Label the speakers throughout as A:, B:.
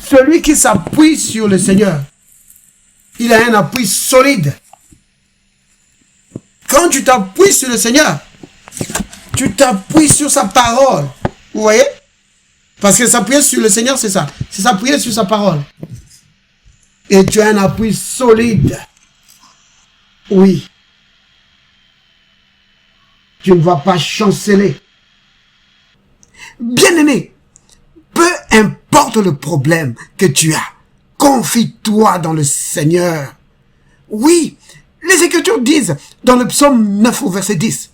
A: Celui qui s'appuie sur le Seigneur, il a un appui solide. Quand tu t'appuies sur le Seigneur, tu t'appuies sur sa parole. Vous voyez? Parce que s'appuyer sur le Seigneur, c'est ça. C'est s'appuyer sur sa parole. Et tu as un appui solide. Oui. Tu ne vas pas chanceler. Bien-aimé, peu importe le problème que tu as, confie-toi dans le Seigneur. Oui, les Écritures disent dans le psaume 9 au verset 10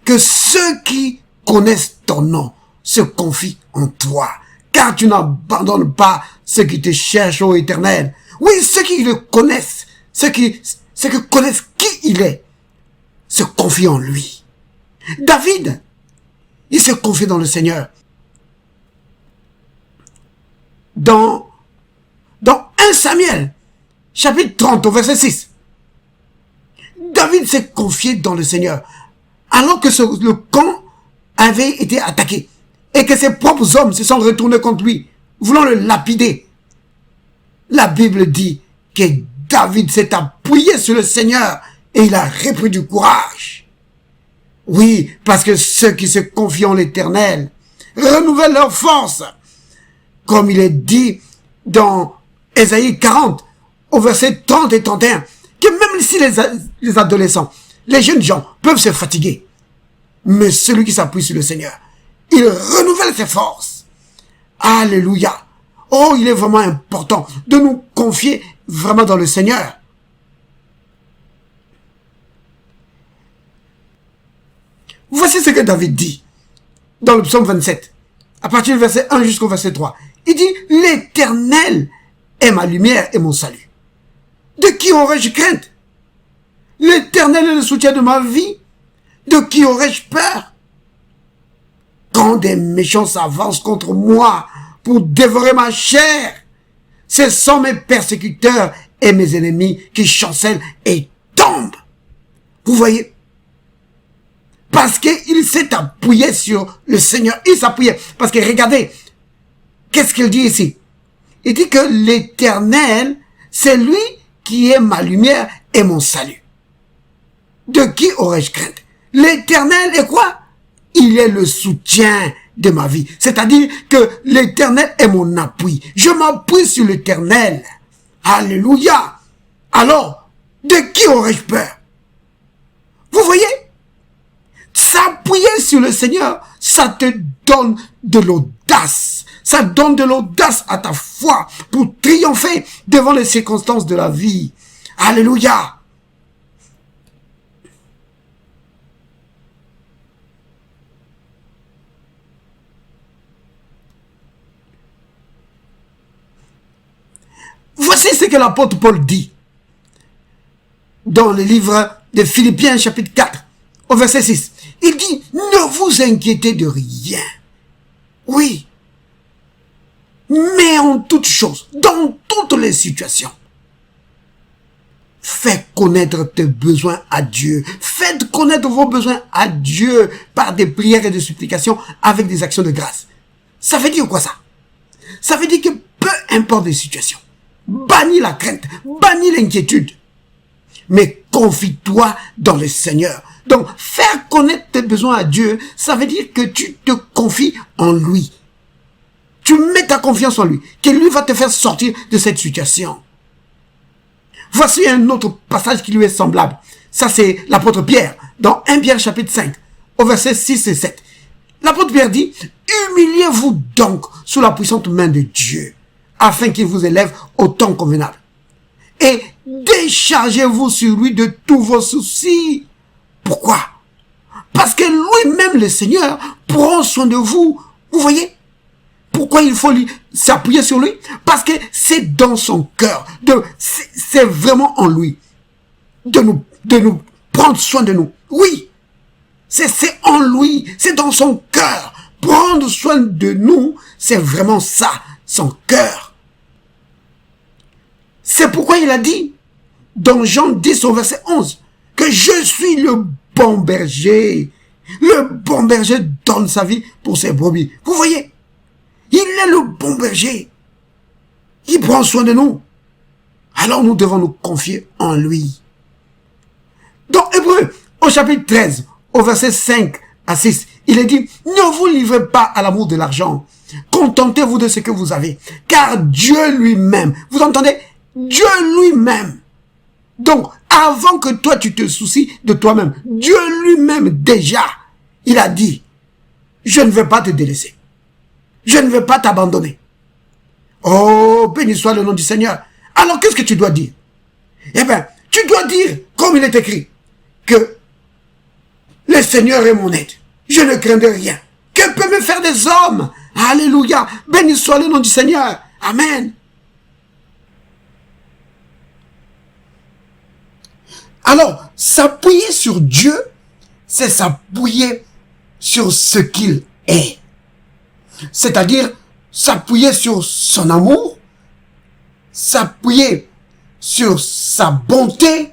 A: que ceux qui connaissent ton nom se confient en toi, car tu n'abandonnes pas ceux qui te cherchent, ô Éternel. Oui, ceux qui le connaissent, ceux qui connaissent qui il est, se confient en lui. David, il se confie dans le Seigneur. Dans 1 Samuel, chapitre 30, au verset 6, David s'est confié dans le Seigneur, alors que le camp avait été attaqué, et que ses propres hommes se sont retournés contre lui, voulant le lapider. La Bible dit que David s'est appuyé sur le Seigneur, et il a repris du courage. Oui, parce que ceux qui se confient en l'Éternel renouvellent leur force. Comme il est dit dans Ésaïe 40, au verset 30 et 31, que même si les adolescents, les jeunes gens peuvent se fatiguer, mais celui qui s'appuie sur le Seigneur, il renouvelle ses forces. Alléluia. Oh, il est vraiment important de nous confier vraiment dans le Seigneur. Voici ce que David dit dans le psaume 27, à partir du verset 1 jusqu'au verset 3. Il dit, « L'Éternel est ma lumière et mon salut. De qui aurais-je crainte? L'Éternel est le soutien de ma vie. De qui aurais-je peur? Quand des méchants s'avancent contre moi pour dévorer ma chair, ce sont mes persécuteurs et mes ennemis qui chancellent et tombent. » Vous voyez? Parce qu'il s'est appuyé sur le Seigneur. Il s'appuyait. Parce que regardez, qu'est-ce qu'il dit ici? Il dit que l'Éternel, c'est lui qui est ma lumière et mon salut. De qui aurais-je crainte? L'Éternel est quoi? Il est le soutien de ma vie. C'est-à-dire que l'Éternel est mon appui. Je m'appuie sur l'Éternel. Alléluia. Alors, de qui aurais-je peur? Vous voyez? S'appuyer sur le Seigneur, ça te donne de l'audace. Ça donne de l'audace à ta foi pour triompher devant les circonstances de la vie. Alléluia. Voici ce que l'apôtre Paul dit dans le livre de Philippiens chapitre 4 au verset 6. Il dit, ne vous inquiétez de rien. Oui. Mais en toutes choses, dans toutes les situations, faites connaître tes besoins à Dieu. Faites connaître vos besoins à Dieu par des prières et des supplications avec des actions de grâce. Ça veut dire quoi ça? Ça veut dire que peu importe les situations, bannis la crainte, bannis l'inquiétude, mais confie-toi dans le Seigneur. Donc, faire connaître tes besoins à Dieu, ça veut dire que tu te confies en lui. Tu mets ta confiance en lui, que lui va te faire sortir de cette situation. Voici un autre passage qui lui est semblable. Ça, c'est l'apôtre Pierre, dans 1 Pierre chapitre 5, au verset 6 et 7. L'apôtre Pierre dit, « Humiliez-vous donc sous la puissante main de Dieu, afin qu'il vous élève au temps convenable. Et déchargez-vous sur lui de tous vos soucis. » Pourquoi? Parce que lui-même, le Seigneur, prend soin de vous. Vous voyez? Pourquoi il faut s'appuyer sur lui? Parce que c'est dans son cœur. C'est vraiment en lui. De nous prendre soin de nous. Oui. C'est en lui. C'est dans son cœur. Prendre soin de nous, c'est vraiment ça, son cœur. C'est pourquoi il a dit, dans Jean 10 au verset 11, que je suis le bon berger. Le bon berger donne sa vie pour ses brebis. Vous voyez? Il est le bon berger. Il prend soin de nous. Alors nous devons nous confier en lui. Dans Hébreux, au chapitre 13, au verset 5 à 6, il est dit, ne vous livrez pas à l'amour de l'argent. Contentez-vous de ce que vous avez. Car Dieu lui-même, vous entendez? Dieu lui-même. Donc, avant que toi tu te soucies de toi-même, Dieu lui-même déjà, il a dit, je ne vais pas te délaisser. Je ne vais pas t'abandonner. Oh, béni soit le nom du Seigneur. Alors, qu'est-ce que tu dois dire? Eh bien, tu dois dire, comme il est écrit, que le Seigneur est mon aide. Je ne craindrai rien. Que peut me faire des hommes? Alléluia. Béni soit le nom du Seigneur. Amen. Alors, s'appuyer sur Dieu, c'est s'appuyer sur ce qu'il est. C'est-à-dire, s'appuyer sur son amour, s'appuyer sur sa bonté,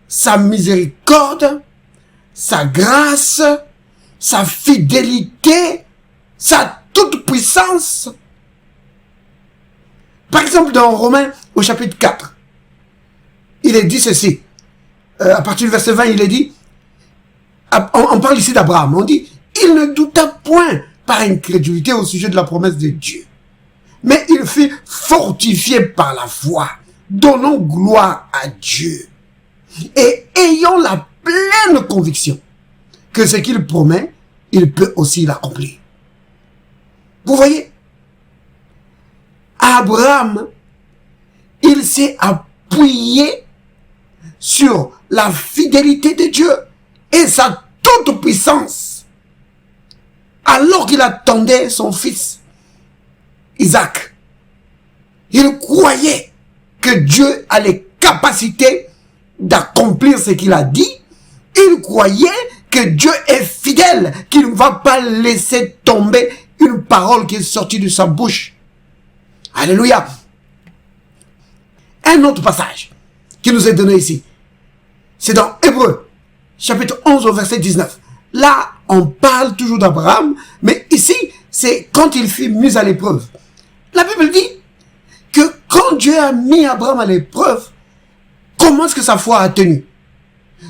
A: sa miséricorde, sa grâce, sa fidélité, sa toute-puissance. Par exemple, dans Romains, au chapitre 4, il est dit ceci. À partir du verset 20, il est dit, on parle ici d'Abraham, on dit, il ne douta point par incrédulité au sujet de la promesse de Dieu, mais il fut fortifié par la foi, donnant gloire à Dieu, et ayant la pleine conviction que ce qu'il promet, il peut aussi l'accomplir. Vous voyez, Abraham, il s'est appuyé sur la fidélité de Dieu et sa toute puissance, alors qu'il attendait son fils, Isaac. Il croyait que Dieu a les capacités d'accomplir ce qu'il a dit. Il croyait que Dieu est fidèle, qu'il ne va pas laisser tomber une parole qui est sortie de sa bouche. Alléluia. Un autre passage qui nous est donné ici, c'est dans Hébreux, chapitre 11 au verset 19. Là, on parle toujours d'Abraham, mais ici, c'est quand il fut mis à l'épreuve. La Bible dit que quand Dieu a mis Abraham à l'épreuve, comment est-ce que sa foi a tenu?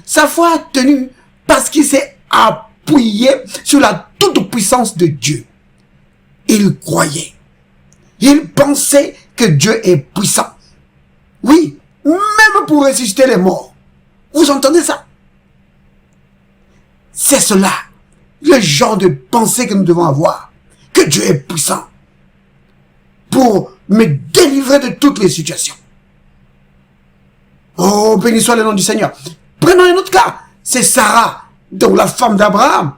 A: Sa foi a tenu parce qu'il s'est appuyé sur la toute-puissance de Dieu. Il croyait. Il pensait que Dieu est puissant. Oui, même pour ressusciter les morts. Vous entendez ça? C'est cela, le genre de pensée que nous devons avoir. Que Dieu est puissant pour me délivrer de toutes les situations. Oh, béni soit le nom du Seigneur. Prenons un autre cas. C'est Sarah, donc la femme d'Abraham.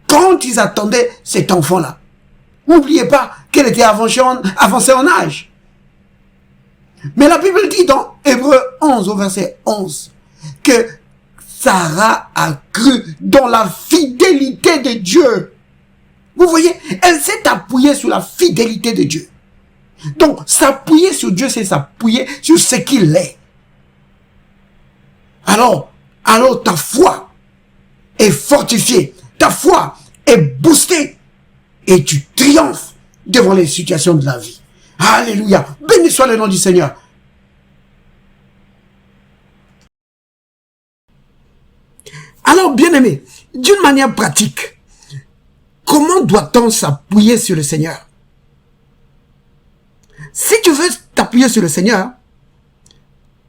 A: Quand ils attendaient cet enfant-là, n'oubliez pas qu'elle était avancée en âge. Mais la Bible dit dans Hébreux 11 au verset 11 que Sarah a cru dans la fidélité de Dieu. Vous voyez, elle s'est appuyée sur la fidélité de Dieu. Donc, s'appuyer sur Dieu, c'est s'appuyer sur ce qu'il est. Alors ta foi est fortifiée, ta foi est boostée et tu triomphes devant les situations de la vie. Alléluia. Béni soit le nom du Seigneur. Alors, bien-aimé, d'une manière pratique, comment doit-on s'appuyer sur le Seigneur? Si tu veux t'appuyer sur le Seigneur,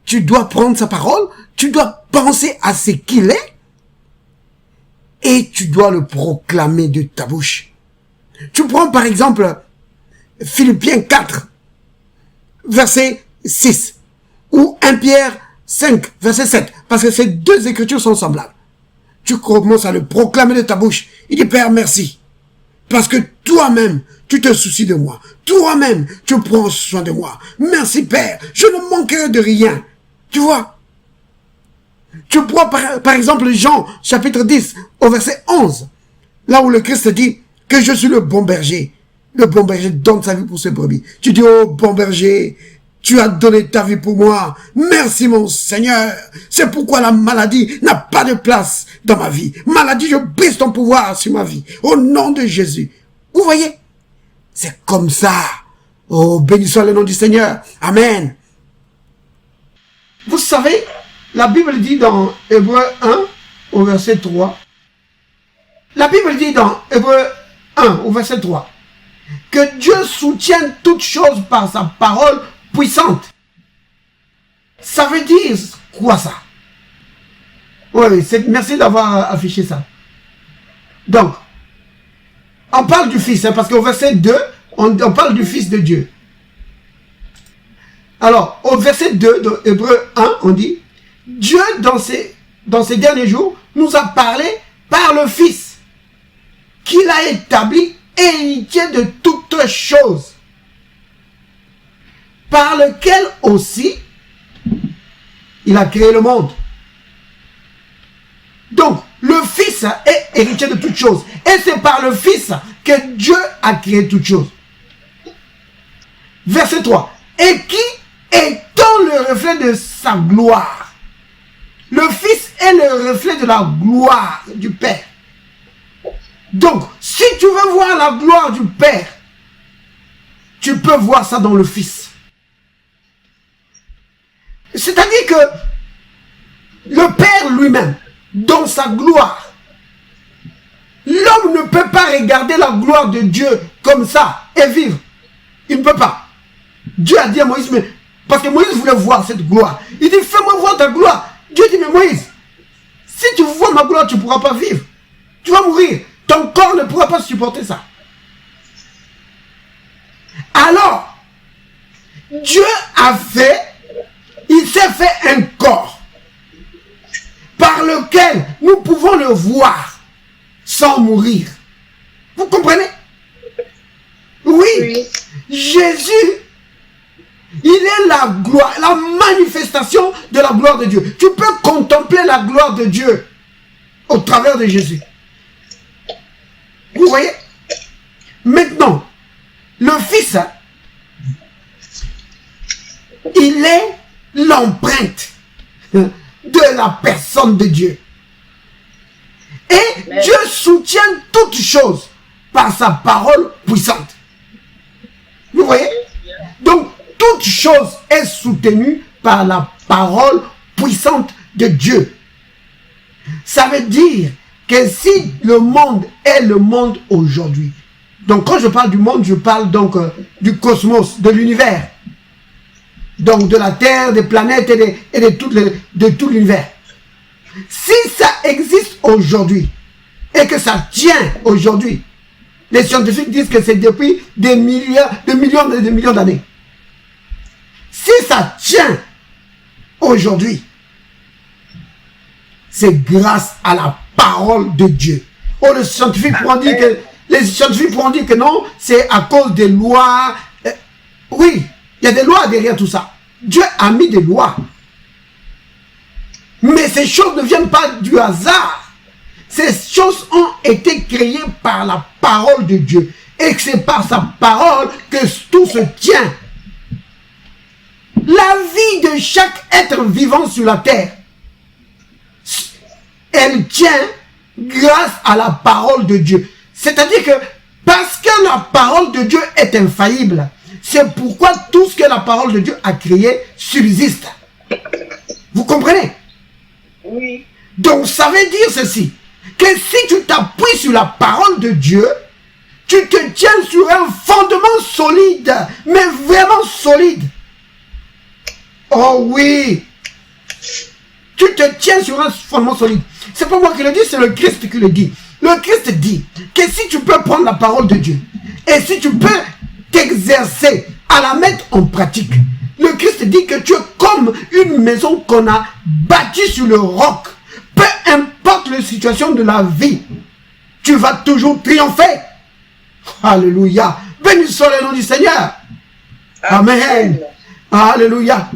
A: tu dois prendre sa parole, tu dois penser à ce qu'il est et tu dois le proclamer de ta bouche. Tu prends par exemple Philippiens 4, verset 6 ou 1 Pierre 5, verset 7, parce que ces deux écritures sont semblables. Tu commences à le proclamer de ta bouche. Il dit, Père, merci. Parce que toi-même, tu te soucies de moi. Toi-même, tu prends soin de moi. Merci, Père. Je ne manquerai de rien. Tu vois? Tu prends par exemple Jean, chapitre 10, au verset 11. Là où le Christ dit que je suis le bon berger. Le bon berger donne sa vie pour ses brebis. Tu dis, oh bon berger, tu as donné ta vie pour moi. Merci mon Seigneur. C'est pourquoi la maladie n'a pas de place dans ma vie. Maladie, je brise ton pouvoir sur ma vie. Au nom de Jésus. Vous voyez? C'est comme ça. Oh, béni soit le nom du Seigneur. Amen. Vous savez, la Bible dit dans Hébreux 1, au verset 3, la Bible dit dans Hébreux 1, au verset 3, que Dieu soutient toutes choses par sa parole puissante. Ça veut dire quoi ça? Oui, merci d'avoir affiché ça. Donc, on parle du Fils, hein, parce qu'au verset 2, on parle du Fils de Dieu. Alors, au verset 2 de Hébreux 1, on dit, Dieu, dans ces derniers jours, nous a parlé par le Fils, qu'il a établi héritier de toutes choses, par lequel aussi, il a créé le monde. Donc, le Fils est héritier de toutes choses. Et c'est par le Fils que Dieu a créé toutes choses. Verset 3. Et qui, étant le reflet de sa gloire, le Fils est le reflet de la gloire du Père. Donc, si tu veux voir la gloire du Père, tu peux voir ça dans le Fils. C'est-à-dire que le Père lui-même, dans sa gloire, l'homme ne peut pas regarder la gloire de Dieu comme ça et vivre. Il ne peut pas. Dieu a dit à Moïse, mais parce que Moïse voulait voir cette gloire. Il dit, fais-moi voir ta gloire. Dieu dit, mais Moïse, si tu vois ma gloire, tu ne pourras pas vivre. Tu vas mourir. Ton corps ne pourra pas supporter ça. Alors, Dieu il s'est fait un corps par lequel nous pouvons le voir sans mourir. Vous comprenez? Oui. Jésus, il est la gloire, la manifestation de la gloire de Dieu. Tu peux contempler la gloire de Dieu au travers de Jésus. Vous voyez? Maintenant, le Fils, il est l'empreinte de la personne de Dieu. Et Dieu soutient toutes choses par sa parole puissante. Vous voyez? Donc, toute chose est soutenue par la parole puissante de Dieu. Ça veut dire que si le monde est le monde aujourd'hui, donc quand je parle du monde, je parle donc du cosmos, de l'univers. Donc de la Terre, des planètes et de tout l'univers. Si ça existe aujourd'hui et que ça tient aujourd'hui, les scientifiques disent que c'est depuis des millions et des millions d'années. Si ça tient aujourd'hui, c'est grâce à la parole de Dieu. Oh, les scientifiques pourront dire que non, c'est à cause des lois. Oui, il y a des lois derrière tout ça. Dieu a mis des lois. Mais ces choses ne viennent pas du hasard. Ces choses ont été créées par la parole de Dieu. Et c'est par sa parole que tout se tient. La vie de chaque être vivant sur la terre, elle tient grâce à la parole de Dieu. C'est-à-dire que parce que la parole de Dieu est infaillible, c'est pourquoi tout ce que la parole de Dieu a créé subsiste. Vous comprenez?
B: Oui.
A: Donc ça veut dire ceci, que si tu t'appuies sur la parole de Dieu, tu te tiens sur un fondement solide, mais vraiment solide. Oh oui! Tu te tiens sur un fondement solide. C'est pas moi qui le dis, c'est le Christ qui le dit. Le Christ dit que si tu peux prendre la parole de Dieu, et si tu peux t'exercer à la mettre en pratique, le Christ dit que tu es comme une maison qu'on a bâtie sur le roc. Peu importe la situation de la vie, tu vas toujours triompher. Alléluia. Béni soit le nom du Seigneur. Amen. Alléluia.